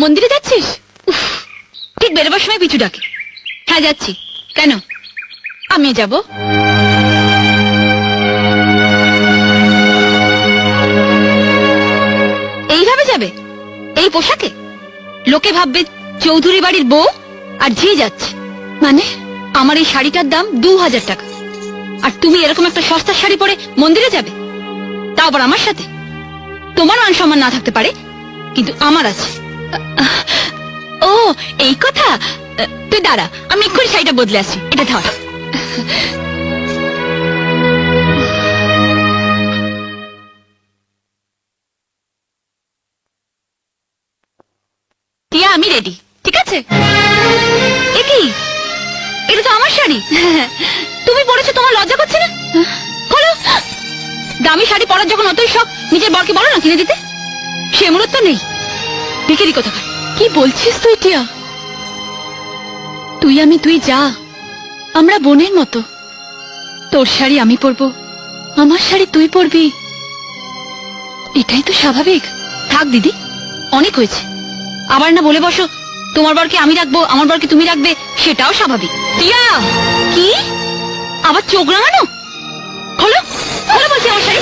মন্দিরে যাচ্ছিস? উফ, ঠিক বেরোবার সময় পিছু ডাকে। হ্যাঁ যাচ্ছি। কেন? আমিও যাব। এইভাবে যাবে? এই পোশাকে? লোকে ভাববে চৌধুরী বাড়ির বউ আর ঝি যাচ্ছে। মানে আমার এই শাড়িটার দাম 2000 টাকা, আর তুমি এরকম একটা সস্তা শাড়ি পরে মন্দিরে যাবে, তাও আবার আমার সাথে? তোমার মান সম্মান না থাকতে পারে, কিন্তু আমার আছে। ও এই কথা। তুই দাঁড়া, আমি এক্ষুনি শাড়িটা বদলে আসি। এটা ধর। টিয়া, আমি রেডি, ঠিক আছে? এ কি? এটা তো আমার শাড়ি। তুমি পরেছো, তোমার লজ্জা করছে না? বলো, দামি শাড়ি পরার যখন অতই শখ, নিজের বরকে বলো না কিনে দিতে। সে মূলত তো নেই। ভিখারি কোথাকার। কি বলছিস তুই টিয়া? তুই আমি তুই যা, আমরা বোনের মতো। তোর শাড়ি আমি পরবো, আমার শাড়ি তুই পরবি, এটাই তো স্বাভাবিক। থাক দিদি, অনেক হয়েছে। আবার না বলে বসো তোমার বরকে আমি রাখবো, আমার বরকে তুমি রাখবে, সেটাও স্বাভাবিক। টিয়া, কি আবার চোখ রাঙানো? খোলো খোলো বলছি আমার শাড়ি।